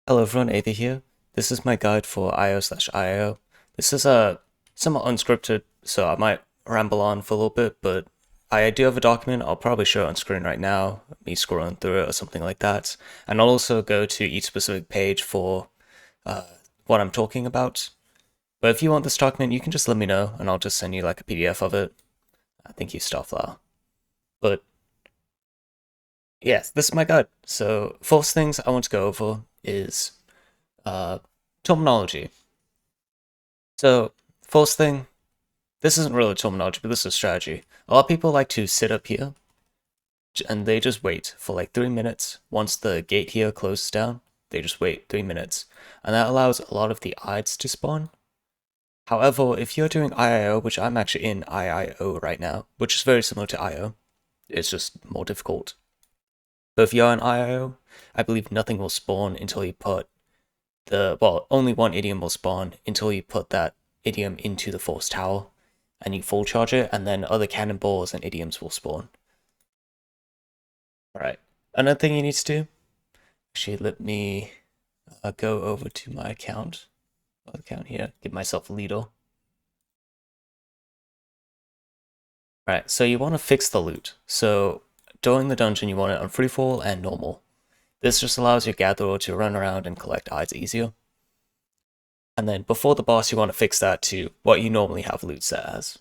Hello everyone, Ada here. This is my guide for IIO/IIO. This is a somewhat unscripted, so I might ramble on for a little bit, but I do have a document. I'll probably show it on screen right now, me scrolling through it or something like that. And I'll also go to each specific page for uh, what I'm talking about. But if you want this document, you can just let me know, and I'll just send you like a PDF of it. I think you Starflower. But yes, this is my guide. So first things I want to go over is uh, terminology. So, first thing, this isn't really terminology, but this is strategy. A lot of people like to sit up here and they just wait for like 3 minutes. Once the gate here closes down, they just wait 3 minutes. And that allows a lot of the ides to spawn. However, if you're doing IIO, which I'm actually in IIO right now, which is very similar to IO, it's just more difficult. But if you're in IIO, I believe nothing will spawn until you put only one idiom will spawn until you put that idiom into the force tower and you full charge it, and then other cannonballs and idioms will spawn. Alright, another thing you need to do, actually let me go over to my account here, give myself a leader. Alright, so you want to fix the loot. So during the dungeon you want it on freefall and normal. This just allows your gatherer to run around and collect ides easier. And then before the boss, you want to fix that to what you normally have loot set as.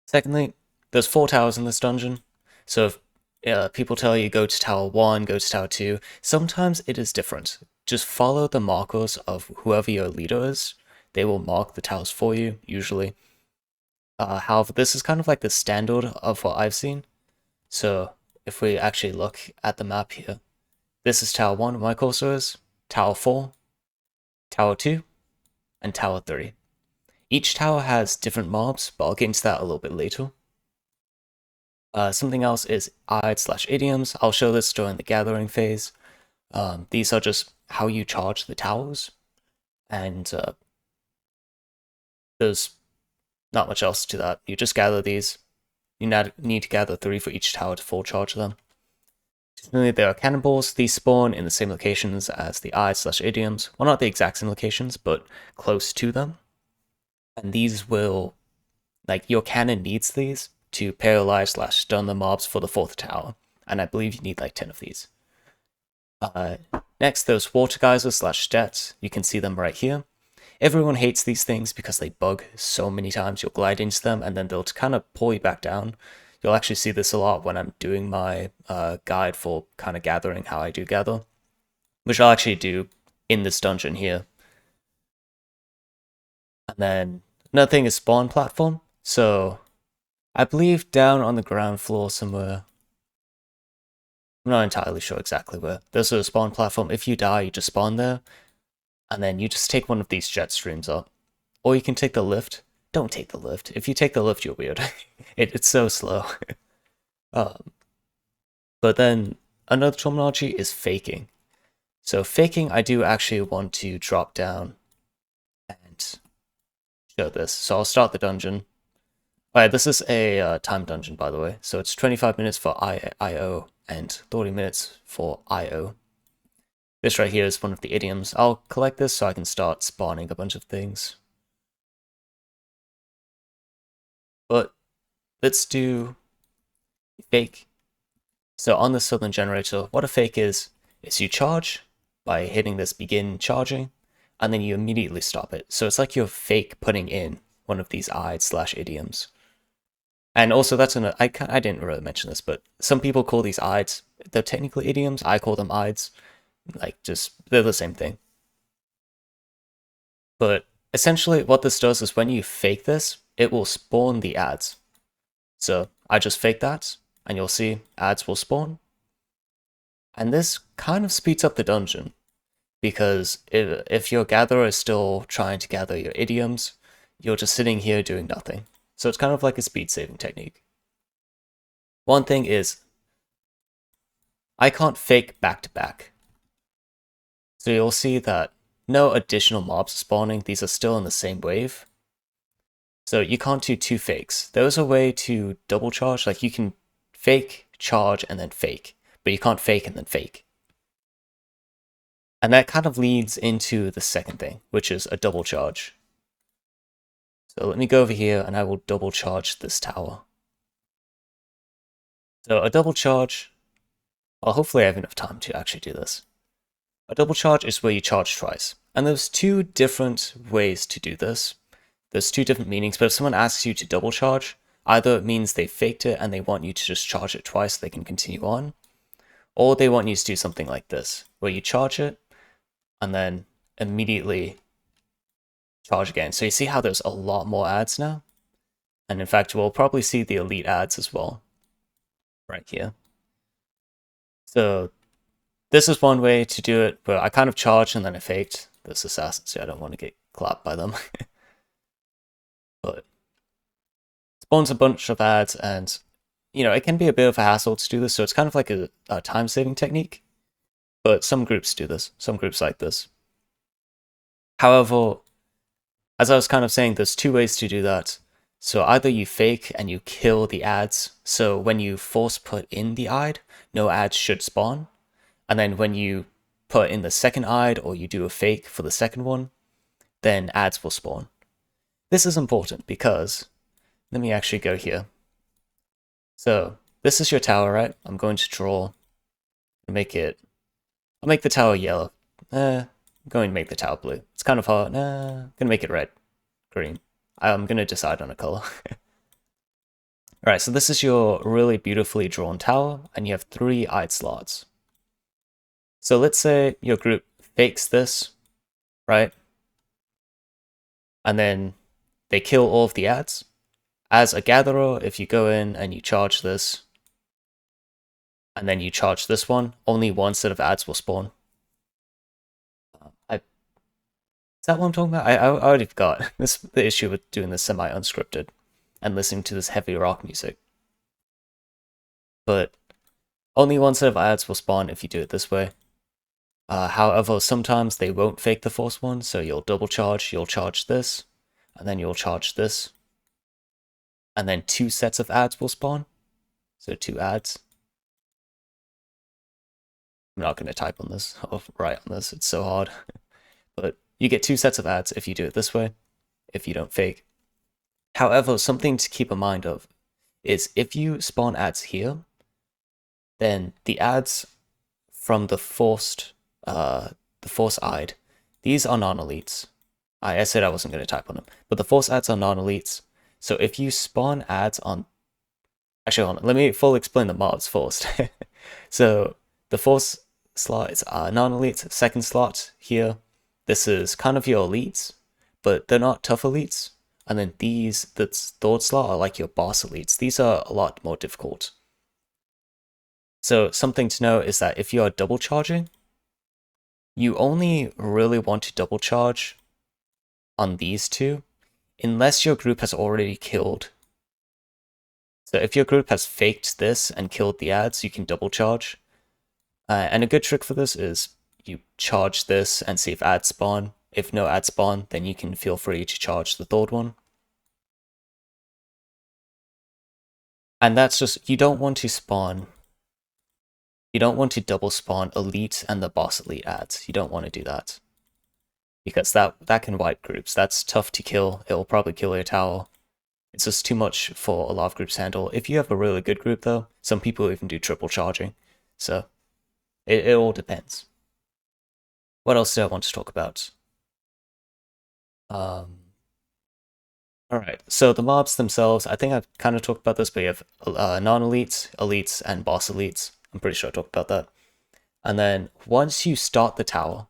Secondly, there's 4 towers in this dungeon, so if people tell you go to tower 1, go to tower 2, sometimes it is different. Just follow the markers of whoever your leader is. They will mark the towers for you, usually. However, this is kind of like the standard of what I've seen. So if we actually look at the map here, this is tower 1, my cursor is, tower 4, tower 2, and tower 3. Each tower has different mobs, but I'll get into that a little bit later. Something else is ides/idioms. I'll show this during the gathering phase. These are just how you charge the towers, and there's not much else to that. You just gather these. You need to gather 3 for each tower to full charge them. Additionally, there are cannonballs. These spawn in the same locations as the ides/idioms. Well, not the exact same locations, but close to them. And these will, like, your cannon needs these to paralyze/stun the mobs for the 4th tower. And I believe you need like 10 of these. Next, there's water geysers/jets. You can see them right here. Everyone hates these things because they bug so many times. You'll glide into them and then they'll kind of pull you back down. You'll actually see this a lot when I'm doing my guide for kind of gathering, how I do gather, which I'll actually do in this dungeon here. And then another thing is spawn platform. So I believe down on the ground floor somewhere. I'm not entirely sure exactly where. There's a spawn platform. If you die, you just spawn there. And then you just take one of these jet streams up. Or you can take the lift. Don't take the lift. If you take the lift, you're weird. It's so slow. But then another terminology is faking. So faking, I do actually want to drop down and show this. So I'll start the dungeon. Alright, this is a time dungeon, by the way. So it's 25 minutes for IIO and 30 minutes for IO. This right here is one of the idioms. I'll collect this so I can start spawning a bunch of things. But let's do fake. So on the southern generator, what a fake is you charge by hitting this begin charging, and then you immediately stop it. So it's like you're fake putting in one of these ides/idioms. And also, I didn't really mention this, but some people call these ides, they're technically idioms. I call them ides. Like, they're the same thing. But essentially, what this does is when you fake this, it will spawn the ads. So I just fake that, and you'll see ads will spawn. And this kind of speeds up the dungeon, because if your gatherer is still trying to gather your idioms, you're just sitting here doing nothing. So it's kind of like a speed saving technique. One thing is, I can't fake back to back. So you'll see that no additional mobs are spawning, these are still in the same wave. So you can't do 2 fakes. There's a way to double charge, like you can fake, charge, and then fake, but you can't fake and then fake. And that kind of leads into the second thing, which is a double charge. So let me go over here and I will double charge this tower. So a double charge, well, hopefully I have enough time to actually do this. A double charge is where you charge twice. And there's two different ways to do this. There's two different meanings, but if someone asks you to double charge, either it means they faked it and they want you to just charge it twice so they can continue on, or they want you to do something like this, where you charge it and then immediately charge again. So you see how there's a lot more ads now? And in fact, we'll probably see the elite ads as well, right here. So this is one way to do it, but I kind of charged and then I faked this assassin, so I don't want to get clapped by them. But spawns a bunch of ads, and you know, it can be a bit of a hassle to do this, so it's kind of like a time-saving technique. But some groups do this, some groups like this. However, as I was kind of saying, there's two ways to do that. So either you fake and you kill the ads, so when you force put in the ide, no ads should spawn. And then when you put in the second ide, or you do a fake for the second one, then ads will spawn. This is important because, let me actually go here. So this is your tower, right? I'm going to draw, I'll make the tower yellow. I'm going to make the tower blue. It's kind of hard. I'm going to make it red, green. I'm going to decide on a color. Alright, so this is your really beautifully drawn tower, and you have 3 ide slots. So let's say your group fakes this, right? And then they kill all of the ads. As a gatherer, if you go in and you charge this, and then you charge this one, only one set of ads will spawn. Is that what I'm talking about? I already forgot. This is the issue with doing this semi-unscripted and listening to this heavy rock music. But only one set of ads will spawn if you do it this way. However, sometimes they won't fake the force one, so you'll double charge, you'll charge this, and then you'll charge this. And then 2 sets of ads will spawn. So 2 ads. I'm not going to type on this, or write on this, it's so hard. But you get 2 sets of ads if you do it this way, if you don't fake. However, something to keep in mind of is if you spawn ads here, then the ads from the forced ide, these are non-elites. I said I wasn't going to type on them, but the force ads are non-elites. So if you spawn ads on, actually hold on, let me fully explain the mobs first. So the force slot is non-elites. Second slot here, this is kind of your elites, but they're not tough elites. And then these, that's third slot, are like your boss elites. These are a lot more difficult. So something to know is that if you are double charging, you only really want to double charge on these 2, unless your group has already killed. So if your group has faked this and killed the ads, you can double charge. And a good trick for this is you charge this and see if ads spawn. If no ads spawn, then you can feel free to charge the third one. And that's just, you don't want to double spawn elite and the boss elite ads. You don't want to do that, because that can wipe groups. That's tough to kill. It will probably kill your tower. It's just too much for a lot of groups to handle. If you have a really good group though, some people even do triple charging. So it all depends. What else do I want to talk about? Alright, so the mobs themselves, I think I've kind of talked about this, but you have non-elites, elites, and boss elites. I'm pretty sure I talked about that. And then once you start the tower,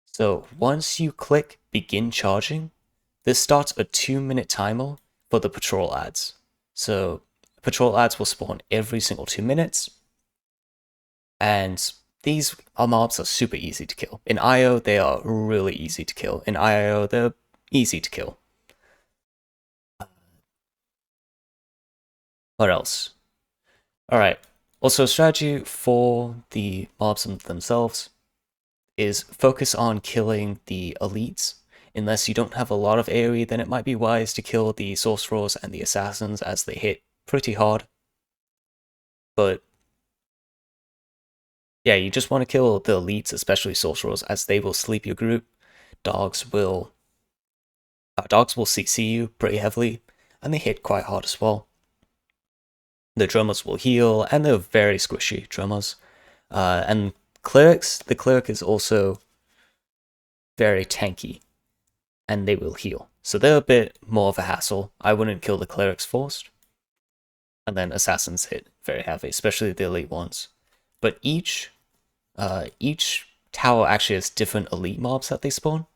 so once you click begin charging, this starts a 2-minute timer for the patrol ads. So patrol ads will spawn every single 2 minutes. And these mobs are super easy to kill. In IIO, they are really easy to kill. In IIO, they're easy to kill. What else? Alright, also strategy for the mobs themselves is focus on killing the elites. Unless you don't have a lot of AoE, then it might be wise to kill the sorcerers and the assassins as they hit pretty hard. But yeah, you just want to kill the elites, especially sorcerers, as they will sleep your group. Dogs will CC you pretty heavily, and they hit quite hard as well. The drummers will heal, and they're very squishy drummers. And clerics, the cleric is also very tanky, and they will heal. So they're a bit more of a hassle. I wouldn't kill the clerics first. And then assassins hit very heavy, especially the elite ones. But each tower actually has different elite mobs that they spawn.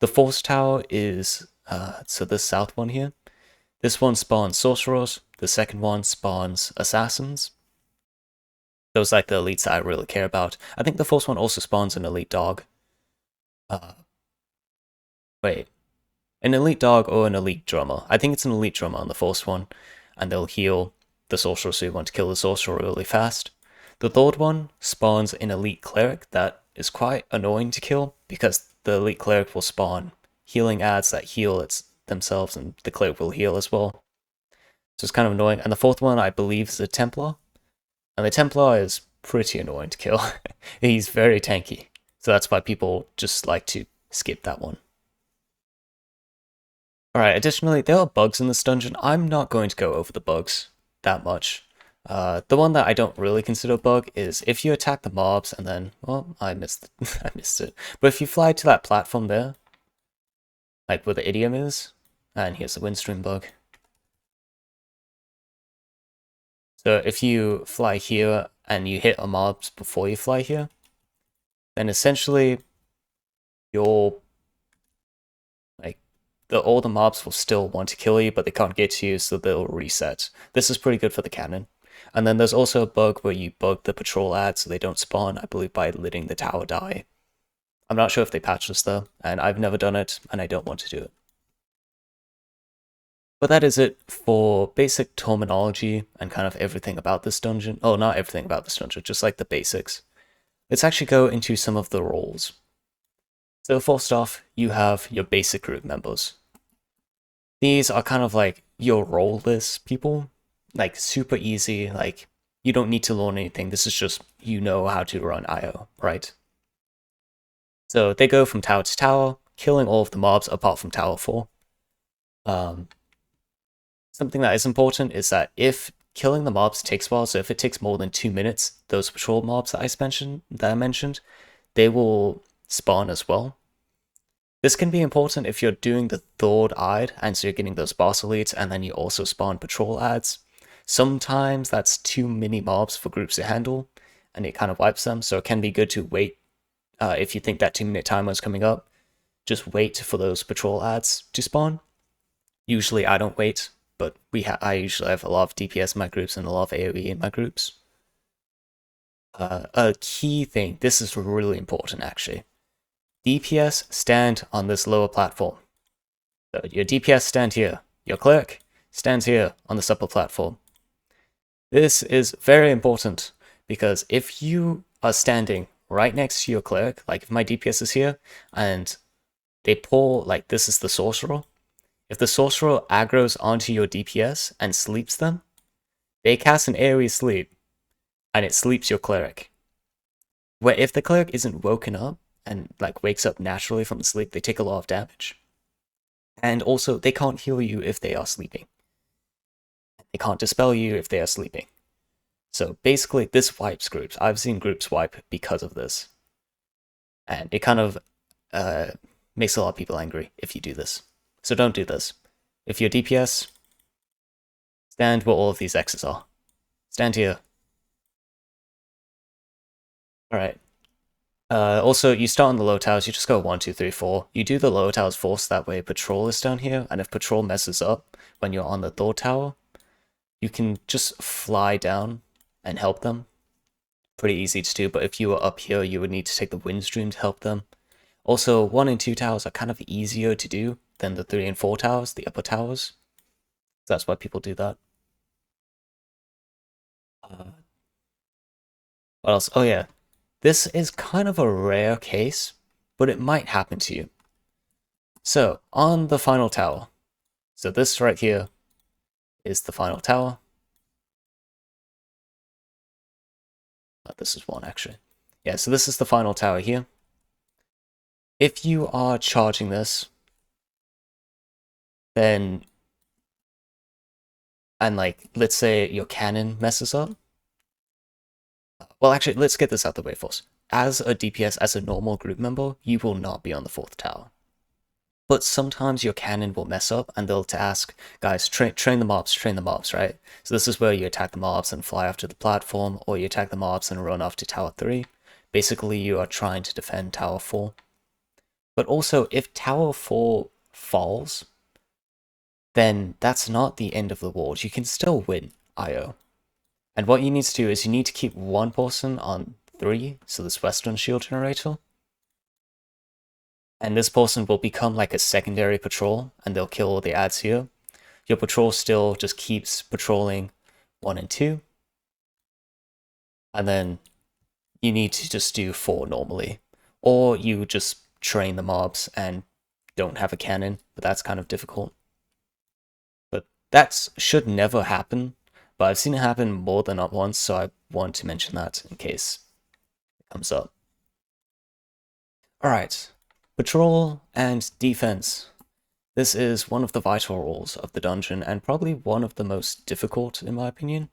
The force tower is, so this south one here, this one spawns sorcerers, the second one spawns assassins. Those are like the elites that I really care about. I think the first one also spawns an elite dog. Wait, an elite dog or an elite drummer. I think it's an elite drummer on the first one, and they'll heal the sorcerer, so you want to kill the sorcerer really fast. The third one spawns an elite cleric that is quite annoying to kill, because the elite cleric will spawn healing ads that heal themselves, and the cleric will heal as well. So it's kind of annoying. And the fourth one, I believe, is a Templar. And the Templar is pretty annoying to kill. He's very tanky. So that's why people just like to skip that one. Alright, additionally, there are bugs in this dungeon. I'm not going to go over the bugs that much. The one that I don't really consider a bug is if you attack the mobs and then, well, I missed it. But if you fly to that platform there, like where the idiom is, and here's the windstream bug. So if you fly here and you hit a mob before you fly here, then essentially all the mobs will still want to kill you, but they can't get to you, so they'll reset. This is pretty good for the cannon. And then there's also a bug where you bug the patrol ads so they don't spawn, I believe by letting the tower die. I'm not sure if they patched this though, and I've never done it, and I don't want to do it. But that is it for basic terminology and kind of everything about this dungeon. Oh, not everything about this dungeon, just like the basics. Let's actually go into some of the roles. So first off, you have your basic group members. These are kind of like your roleless people, like super easy, like you don't need to learn anything. This is just, you know how to run IO, right? So they go from tower to tower, killing all of the mobs apart from tower 4. Something that is important is that if killing the mobs takes a while, so if it takes more than 2 minutes, those patrol mobs that I mentioned, they will spawn as well. This can be important if you're doing the third ide, and so you're getting those boss elites, and then you also spawn patrol ads. Sometimes that's too many mobs for groups to handle, and it kind of wipes them, so it can be good to wait. If you think that 2-minute timer is coming up, just wait for those patrol ads to spawn. Usually I don't wait, but I usually have a lot of DPS in my groups and a lot of AoE in my groups. A key thing, this is really important actually. DPS stand on this lower platform. So your DPS stand here. Your cleric stands here on this upper platform. This is very important because if you are standing right next to your cleric, like if my DPS is here and they pull, like this is the sorcerer, if the sorcerer aggroes onto your DPS and sleeps them, they cast an AoE sleep and it sleeps your cleric. Where if the cleric isn't woken up and like wakes up naturally from the sleep, they take a lot of damage. And also, they can't heal you if they are sleeping. They can't dispel you if they are sleeping. So basically, this wipes groups. I've seen groups wipe because of this. And it kind of makes a lot of people angry if you do this. So don't do this. If you're DPS, stand where all of these X's are. Stand here. Alright. Also, you start on the low towers, you just go 1, 2, 3, 4. You do the lower towers first, that way patrol is down here, and if patrol messes up when you're on the third tower, you can just fly down and help them. Pretty easy to do, but if you were up here, you would need to take the windstream to help them. Also, 1 and 2 towers are kind of easier to do than the 3 and 4 towers, the upper towers. So that's why people do that. What else? Oh yeah. This is kind of a rare case, but it might happen to you. So, on the final tower, so this right here is the final tower. This is one, actually. Yeah, so this is the final tower here. If you are charging this, then, and like, let's say your cannon messes up. Well, actually, let's get this out the way first. As a DPS, as a normal group member, you will not be on the 4th tower. But sometimes your cannon will mess up and they'll ask, guys, train the mobs, right? So this is where you attack the mobs and fly off to the platform, or you attack the mobs and run off to tower 3. Basically, you are trying to defend tower 4. But also, if tower 4 falls, then that's not the end of the world. You can still win IO. And what you need to do is you need to keep one person on 3, so this Western Shield Generator. And this person will become like a secondary patrol, and they'll kill all the ads here. Your patrol still just keeps patrolling 1 and 2. And then you need to just do 4 normally. Or you just train the mobs and don't have a cannon, but that's kind of difficult. But that should never happen, but I've seen it happen more than not once, so I want to mention that in case it comes up. Alright, patrol and defense. This is one of the vital roles of the dungeon, and probably one of the most difficult, in my opinion.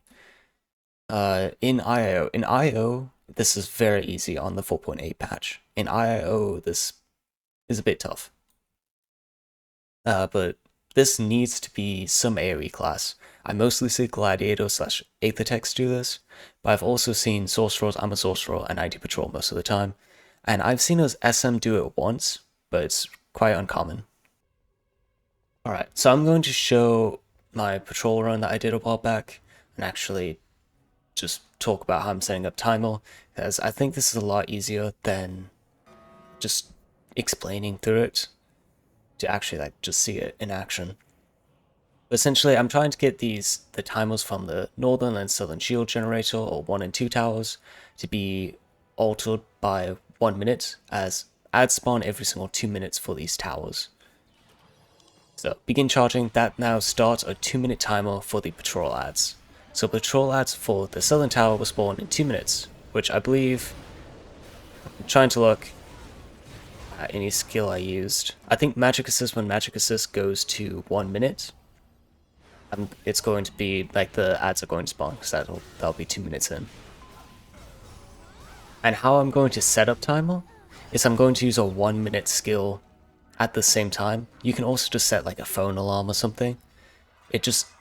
In IIO, this is very easy on the 4.8 patch. In IIO, this is a bit tough. But this needs to be some AoE class. I mostly see Gladiator / Aethertex do this, but I've also seen Sorcerers, I'm a Sorcerer, and I do Patrol most of the time. And I've seen us SM do it once, but it's quite uncommon. Alright, so I'm going to show my Patrol run that I did a while back, and actually just talk about how I'm setting up timer, because I think this is a lot easier than just explaining through it, to actually like just see it in action. But essentially, I'm trying to get the timers from the Northern and Southern Shield Generator, or 1 and 2 towers, to be altered by 1 minute, as ads spawn every single 2 minutes for these towers. So, begin charging, that now starts a 2-minute timer for the patrol ads. So patrol ads for the Southern Tower will spawn in 2 minutes, which I believe, I'm trying to look at any skill I used. I think Magic Assist, when Magic Assist goes to 1 minute, it's going to be, like, the ads are going to spawn, because that'll be 2 minutes in. And how I'm going to set up timer is I'm going to use a 1 minute skill at the same time. You can also just set like a phone alarm or something.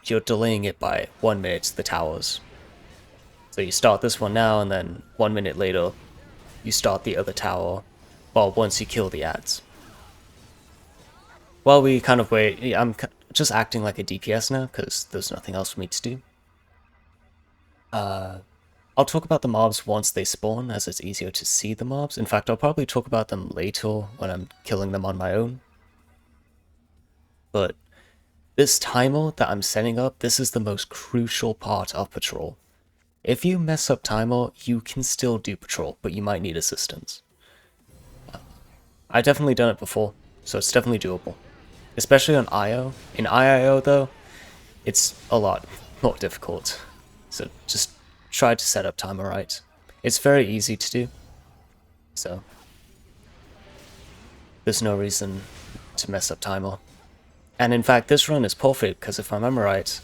You're delaying it by 1 minute to the towers. So you start this one now, and then 1 minute later, you start the other tower, well, once you kill the ads. While we kind of wait, I'm just acting like a DPS now, because there's nothing else for me to do. I'll talk about the mobs once they spawn, as it's easier to see the mobs. In fact, I'll probably talk about them later when I'm killing them on my own. But this timer that I'm setting up, this is the most crucial part of Patrol. If you mess up timer, you can still do Patrol, but you might need assistance. I've definitely done it before, so it's definitely doable. Especially on IO. In IIO though, it's a lot more difficult. So just try to set up timer right. It's very easy to do, so there's no reason to mess up timer. And in fact, this run is perfect, because if I remember right,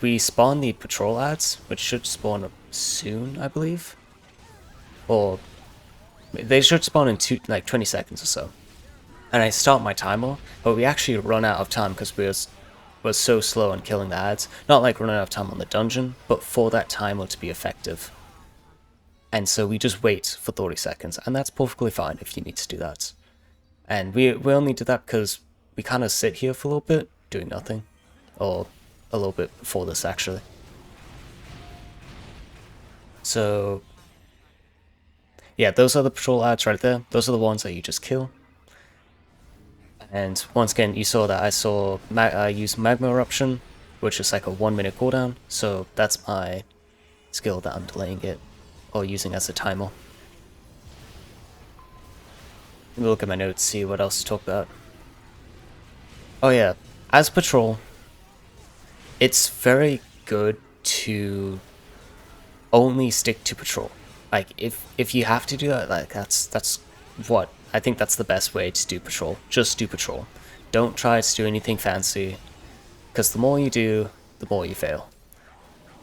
we spawn the patrol ads, which should spawn soon, I believe. Or, they should spawn in 20 seconds or so. And I start my timer, but we actually run out of time because we were so slow on killing the ads. Not like running out of time on the dungeon, but for that timer to be effective. And so we just wait for 30 seconds, and that's perfectly fine if you need to do that. And we only did that because we kind of sit here for a little bit, doing nothing. Or a little bit before this, actually. So, yeah, those are the patrol ads right there. Those are the ones that you just kill. And once again, you saw that I used Magma Eruption, which is like a 1 minute cooldown. So that's my skill that I'm delaying it, or using as a timer. Let me look at my notes, see what else to talk about. Oh yeah, as Patrol, it's very good to only stick to Patrol. Like, if you have to do that, like, that's what I think that's the best way to do patrol. Just do patrol. Don't try to do anything fancy, because the more you do, the more you fail.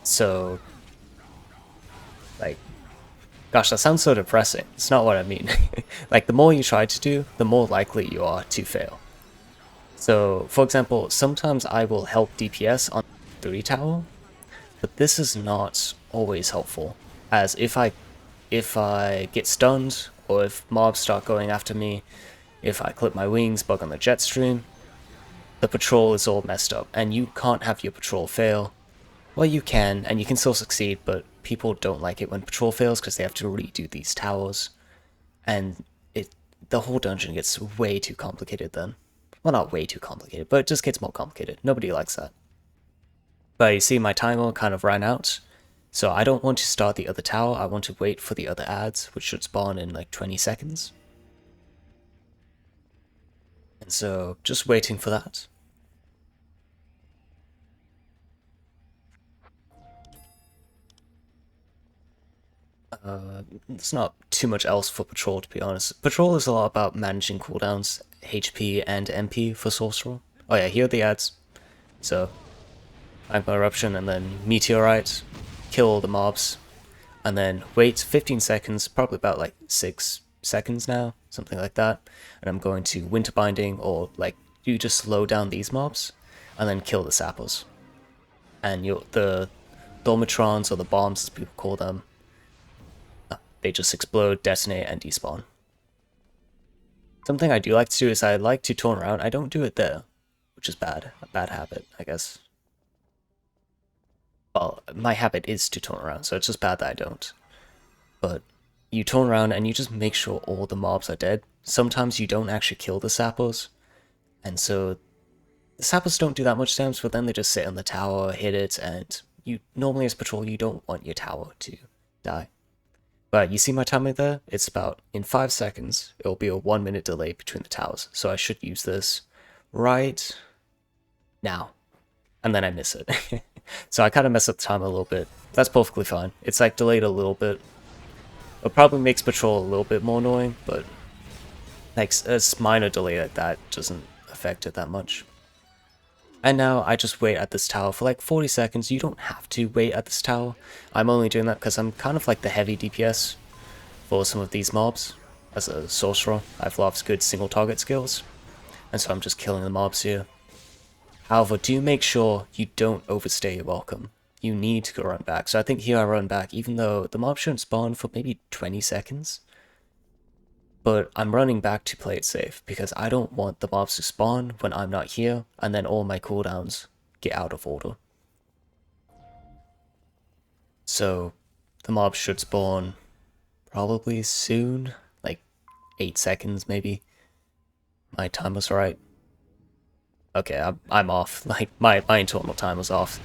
So, like, gosh, that sounds so depressing. It's not what I mean. Like, the more you try to do, the more likely you are to fail. So, for example, sometimes I will help DPS on 3 tower, but this is not always helpful, as if I get stunned, or if mobs start going after me, if I clip my wings, bug on the jet stream, the patrol is all messed up, and you can't have your patrol fail. Well, you can, and you can still succeed, but people don't like it when patrol fails because they have to redo these towers, and the whole dungeon gets way too complicated then. Well, not way too complicated, but it just gets more complicated. Nobody likes that. But you see, my timer kind of ran out, so I don't want to start the other tower. I want to wait for the other ads, which should spawn in like 20 seconds. And so, just waiting for that. There's not too much else for Patrol, to be honest. Patrol is a lot about managing cooldowns, HP and MP for Sorcerer. Oh yeah, here are the ads. So, Magma Eruption and then Meteorite, kill all the mobs, and then wait 15 seconds, probably about like 6 seconds now, something like that, and I'm going to Winter Binding, or like, you just slow down these mobs, and then kill the sappers. And the Dormitrons, or the bombs as people call them, they just explode, detonate, and despawn. Something I do like to do is I like to turn around. I don't do it there, which is bad. A bad habit, I guess. Well, my habit is to turn around, so it's just bad that I don't. But you turn around and you just make sure all the mobs are dead. Sometimes you don't actually kill the sappers, and so the sappers don't do that much damage, but then they just sit on the tower, hit it, and you normally as patrol you don't want your tower to die. But you see my timer there? It's about, in 5 seconds, it'll be a 1 minute delay between the towers. So I should use this right now. And then I miss it. So I kind of mess up the timer a little bit. That's perfectly fine. It's like delayed a little bit. It probably makes patrol a little bit more annoying, but like a minor delay like that doesn't affect it that much. And now I just wait at this tower for like 40 seconds. You don't have to wait at this tower. I'm only doing that because I'm kind of like the heavy DPS for some of these mobs. As a sorcerer, I have lots of good single target skills, and so I'm just killing the mobs here. However, do make sure you don't overstay your welcome. You need to go run back. So I think here I run back, even though the mob shouldn't spawn for maybe 20 seconds. But I'm running back to play it safe, because I don't want the mobs to spawn when I'm not here, and then all my cooldowns get out of order. So, the mobs should spawn probably soon, like 8 seconds maybe. My time was right. Okay, I'm off, like my internal time was off.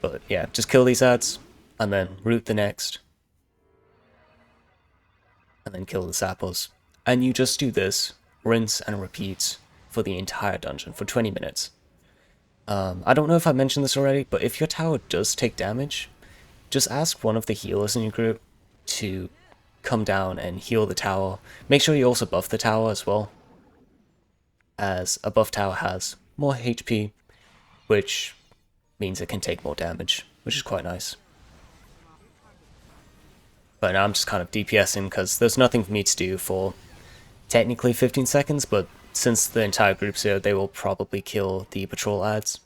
But yeah, just kill these ads, and then root the next. And then kill the sappers. And you just do this, rinse and repeat, for the entire dungeon, for 20 minutes. I don't know if I mentioned this already, but if your tower does take damage, just ask one of the healers in your group to come down and heal the tower. Make sure you also buff the tower as well, as a buff tower has more HP, which means it can take more damage, which is quite nice. But now I'm just kind of DPSing because there's nothing for me to do for technically 15 seconds, but since the entire group's here, they will probably kill the patrol ads.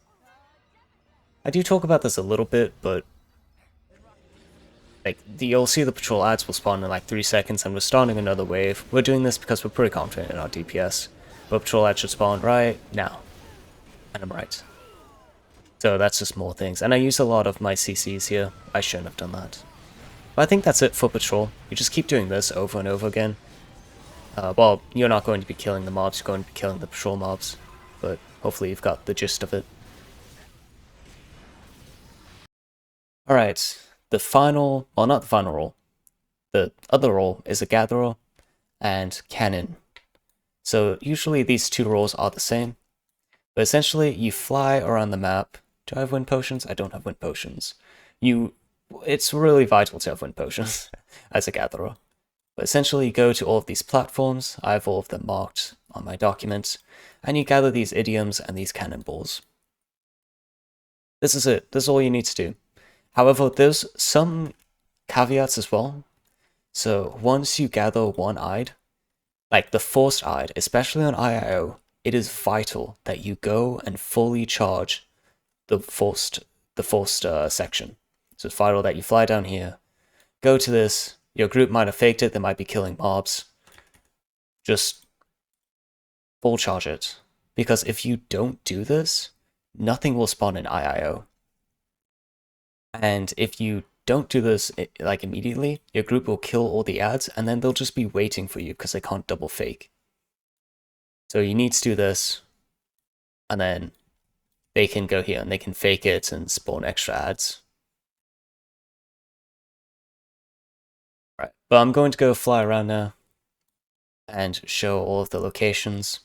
I do talk about this a little bit, but like you'll see the patrol ads will spawn in like 3 seconds, and we're starting another wave. We're doing this because we're pretty confident in our DPS, but patrol ads should spawn right now, and I'm right. So that's just more things, and I use a lot of my CCs here. I shouldn't have done that. But I think that's it for patrol. You just keep doing this over and over again. Well, you're not going to be killing the mobs, you're going to be killing the patrol mobs, but hopefully you've got the gist of it. Alright, the final, well, not the final role. The other role is a gatherer and cannon. So usually these two roles are the same, but essentially you fly around the map. Do I have wind potions? I don't have wind potions. it's really vital to have wind potions as a gatherer. But essentially, you go to all of these platforms. I have all of them marked on my document, and you gather these idioms and these cannonballs. This is it. This is all you need to do. However, there's some caveats as well. So once you gather one ide, like the forced ide, especially on IIO, it is vital that you go and fully charge the forced section. So it's vital that you fly down here, go to this. Your group might have faked it. They might be killing mobs. Just full charge it, because if you don't do this, nothing will spawn in IIO. And if you don't do this like immediately, your group will kill all the ads, and then they'll just be waiting for you because they can't double fake. So you need to do this, and then they can go here and they can fake it and spawn extra ads. Right, but I'm going to go fly around now and show all of the locations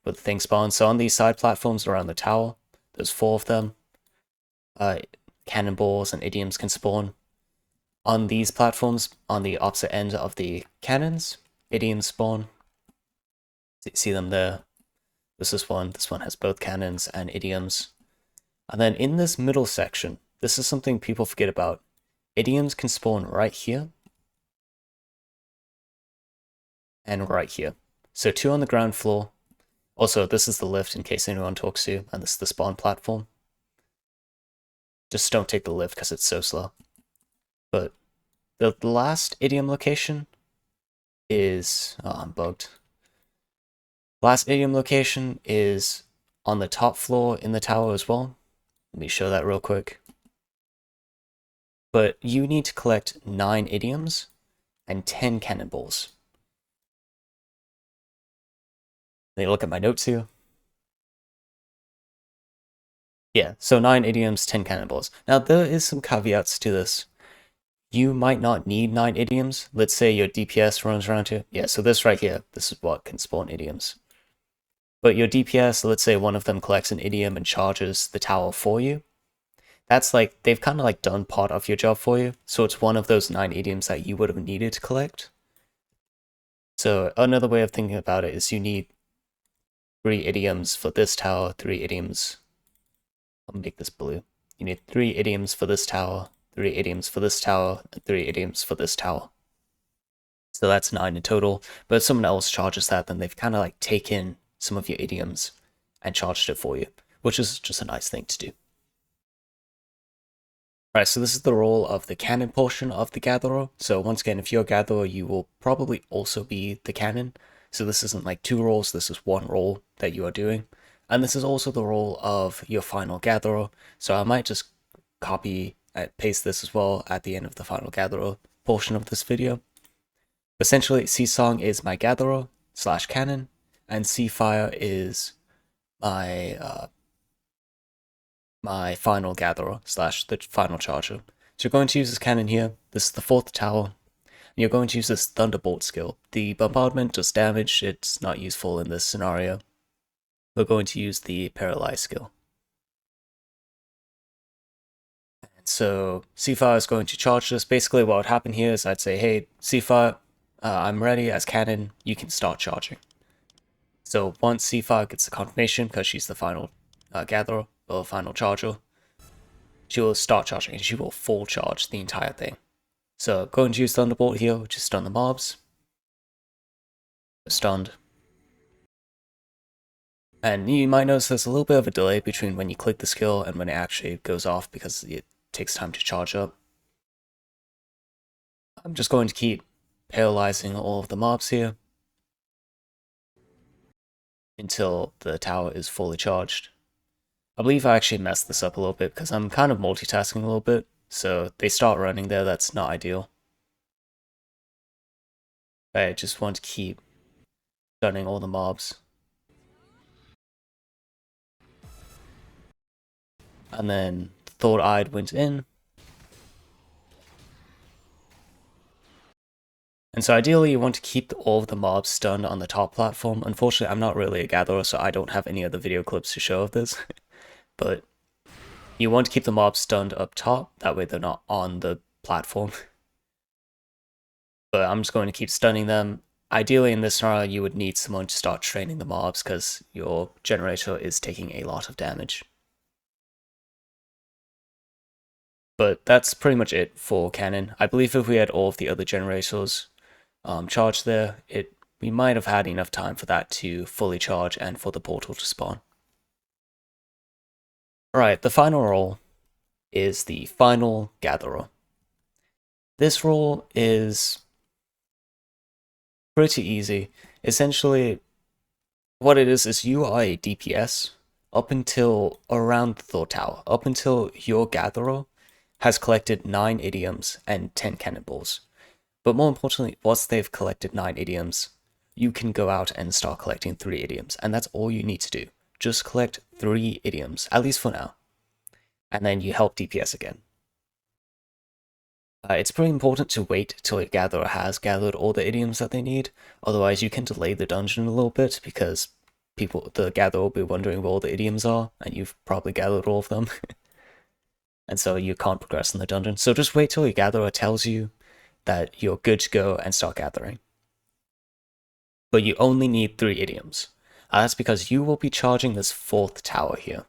where the thing spawns. So on these side platforms around the tower, there's 4 of them. Cannonballs and idioms can spawn. On these platforms, on the opposite end of the cannons, idioms spawn. See them there. This is one. This one has both cannons and idioms. And then in this middle section, this is something people forget about. Idioms can spawn right here and right here. So 2 on the ground floor. Also, this is the lift in case anyone talks to you, and this is the spawn platform. Just don't take the lift because it's so slow. But the last idiom location is... Oh, I'm bugged. Last idiom location is on the top floor in the tower as well. Let me show that real quick. But you need to collect 9 idioms and 10 cannonballs. Let me look at my notes here. Yeah, so 9 idioms, 10 cannonballs. Now, there is some caveats to this. You might not need 9 idioms. Let's say your DPS runs around here. Yeah, so this right here, this is what can spawn idioms. But your DPS, let's say one of them collects an idiom and charges the tower for you. That's like, they've kind of like done part of your job for you. So it's one of those 9 idioms that you would have needed to collect. So another way of thinking about it is you need 3 idioms for this tower, 3 idioms. I'll make this blue. You need 3 idioms for this tower, 3 idioms for this tower, and 3 idioms for this tower. So that's 9 in total. But if someone else charges that, then they've kind of like taken some of your idioms and charged it for you, which is just a nice thing to do. Alright, so this is the role of the cannon portion of the gatherer. So once again, if you're a gatherer, you will probably also be the cannon. So this isn't like 2 roles, this is 1 role that you are doing. And this is also the role of your final gatherer. So I might just copy and paste this as well at the end of the final gatherer portion of this video. Essentially, Seasong is my gatherer / cannon, and Seafire is my my final gatherer / the final charger. So you're going to use this cannon here. This is the 4th tower. And you're going to use this Thunderbolt skill. The bombardment does damage. It's not useful in this scenario. We're going to use the Paralyze skill. And so Seafire is going to charge this. Basically what would happen here is I'd say, hey, Seafire, I'm ready as cannon. You can start charging. So once Seafire gets the confirmation, because she's the final gatherer, or final charger, she will start charging, and she will full charge the entire thing. So going to use Thunderbolt here, which is stun the mobs. Stunned. And you might notice there's a little bit of a delay between when you click the skill and when it actually goes off because it takes time to charge up. I'm just going to keep paralyzing all of the mobs here until the tower is fully charged. I believe I actually messed this up a little bit because I'm kind of multitasking a little bit, so they start running there, that's not ideal. I just want to keep stunning all the mobs. And then Third Eye went in. And so ideally you want to keep all of the mobs stunned on the top platform. Unfortunately, I'm not really a gatherer, so I don't have any other video clips to show of this. But You want to keep the mobs stunned up top, that way they're not on the platform. But I'm just going to keep stunning them. Ideally in this scenario you would need someone to start training the mobs because your generator is taking a lot of damage. But that's pretty much it for cannon. I believe if we had all of the other generators charged there, we might have had enough time for that to fully charge and for the portal to spawn. Alright, the final role is the final gatherer. This role is pretty easy. Essentially, what it is you are a DPS up until around the Thought Tower, up until your gatherer has collected 9 idioms and 10 cannonballs. But more importantly, once they've collected 9 idioms, you can go out and start collecting 3 idioms, and that's all you need to do. Just collect 3 idioms, at least for now. And then you help DPS again. It's pretty important to wait till your gatherer has gathered all the idioms that they need, otherwise you can delay the dungeon a little bit because the gatherer will be wondering where all the idioms are, and you've probably gathered all of them. And so you can't progress in the dungeon. So just wait till your gatherer tells you that you're good to go and start gathering. But you only need 3 idioms. That's because you will be charging this 4th tower here.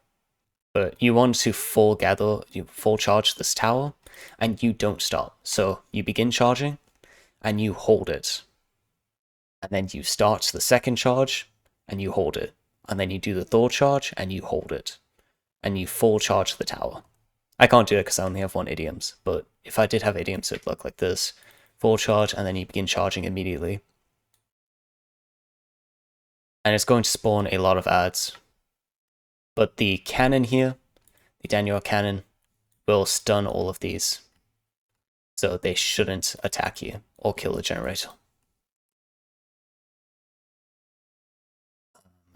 But you want to full charge this tower, and you don't stop. So you begin charging, and you hold it. And then you start the 2nd charge, and you hold it. And then you do the 3rd charge, and you hold it. And you full charge the tower. I can't do it because I only have 1 idioms, but if I did have idioms, it would look like this. Full charge, and then you begin charging immediately. And it's going to spawn a lot of ads. But the cannon here, the Daniel cannon, will stun all of these. So they shouldn't attack you or kill the generator.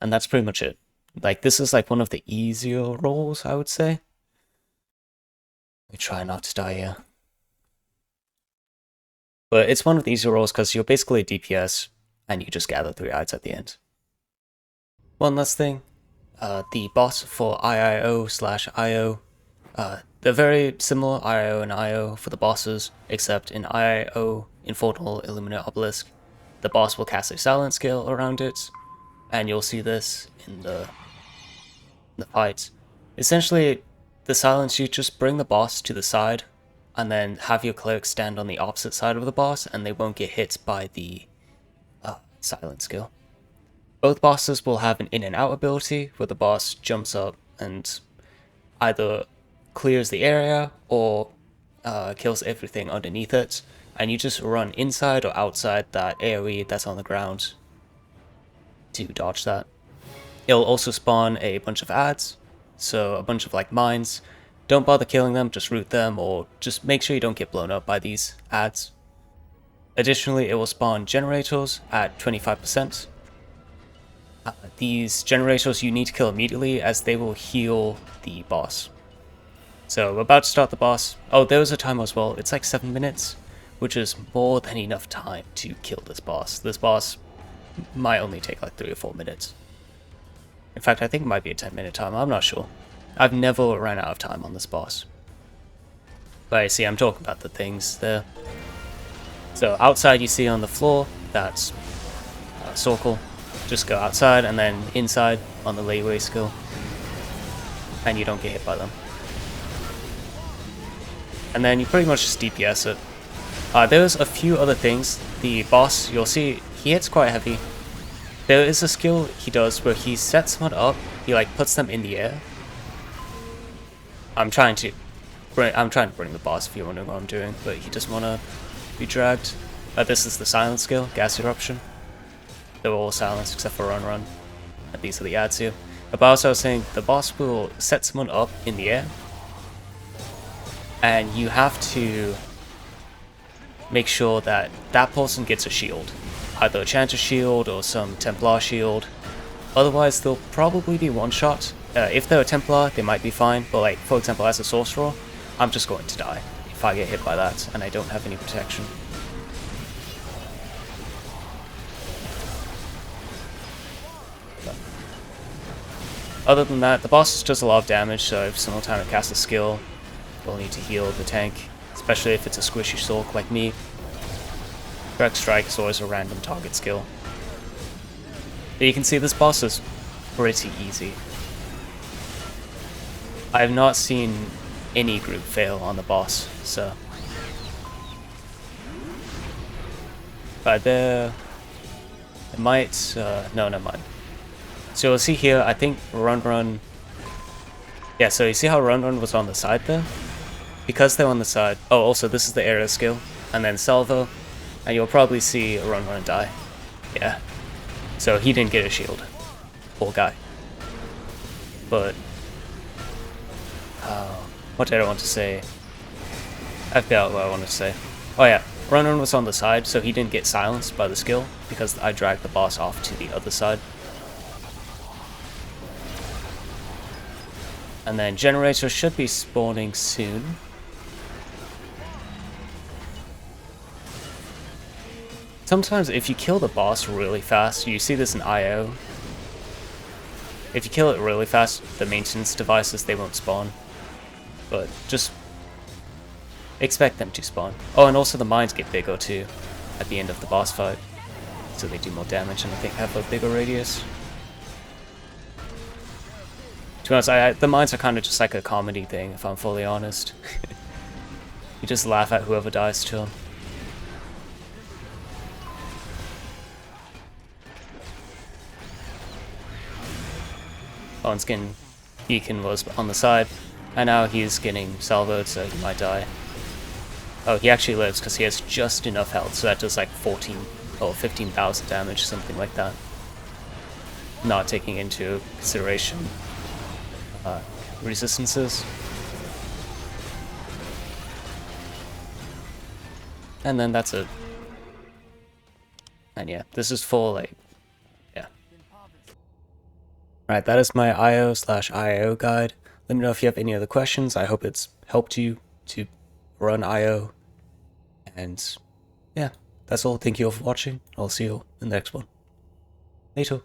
And that's pretty much it. Like, this is like one of the easier roles, I would say. We try not to die here. But it's one of the easier roles because you're basically a DPS and you just gather 3 ides at the end. One last thing, the boss for IIO/IO, they're very similar, IIO and IO, for the bosses, except in IIO, Infernal, Illuminary, Obelisk, the boss will cast a silent scale around it, and you'll see this in the fights. Essentially, the silence, you just bring the boss to the side, and then have your cleric stand on the opposite side of the boss, and they won't get hit by the silent skill. Both bosses will have an in and out ability, where the boss jumps up and either clears the area or kills everything underneath it, and you just run inside or outside that AoE that's on the ground to dodge that. It'll also spawn a bunch of ads, so a bunch of like mines. Don't bother killing them, just root them, or just make sure you don't get blown up by these ads. Additionally, it will spawn generators at 25%. These generators you need to kill immediately as they will heal the boss. So we're about to start the boss. Oh, there was a timer as well. It's like 7 minutes, which is more than enough time to kill this boss. This boss might only take like 3 or 4 minutes. In fact, I think it might be a 10-minute timer. I'm not sure. I've never ran out of time on this boss. But I see I'm talking about the things there. So outside you see on the floor, that's a circle. Just go outside and then inside on the layaway skill. And you don't get hit by them. And then you pretty much just DPS it. There's a few other things. The boss, you'll see, he hits quite heavy. There is a skill he does where he sets someone up, he like puts them in the air. I'm trying to bring the boss if you're wondering what I'm doing, but he doesn't want to be dragged. This is the silent skill, gas eruption. They're all silenced except for run. And these are the ads here. But also I was saying, the boss will set someone up in the air, and you have to make sure that that person gets a shield. Either a Chanter shield or some Templar shield. Otherwise they'll probably be one-shot. If they're a Templar, they might be fine, but like, for example, as a Sorcerer, I'm just going to die if I get hit by that and I don't have any protection. Other than that, the boss does a lot of damage, so if someone time to cast a skill, you'll need to heal the tank, especially if it's a squishy Sork like me. Direct Strike is always a random target skill. But you can see this boss is pretty easy. I have not seen any group fail on the boss, so... Right there... It might... no, never mind. So you'll see here, I think Run... Yeah, so you see how Run was on the side there? Because they're on the side... Oh, also this is the area skill. And then Salvo. And you'll probably see Run die. Yeah. So he didn't get a shield. Poor guy. But... what did I want to say? I forgot what I wanted to say. Oh yeah, Run was on the side, so he didn't get silenced by the skill, because I dragged the boss off to the other side. And then Generator should be spawning soon. Sometimes if you kill the boss really fast, you see this in IIO. If you kill it really fast, the maintenance devices, they won't spawn. But just expect them to spawn. Oh, and also the mines get bigger too at the end of the boss fight. So they do more damage and I think have a bigger radius. To be honest, the mines are kind of just like a comedy thing, if I'm fully honest. You just laugh at whoever dies to them. Oh, and Beacon was on the side, and now he's getting salvoed, so he might die. Oh, he actually lives because he has just enough health, so that does like 14 or 15,000 damage, something like that. Not taking into consideration resistances. And then that's it. And yeah, this is full, like, yeah. Alright, that is my IO/IIO guide. Let me know if you have any other questions. I hope it's helped you to run IO. And yeah, that's all. Thank you all for watching. I'll see you in the next one. Later.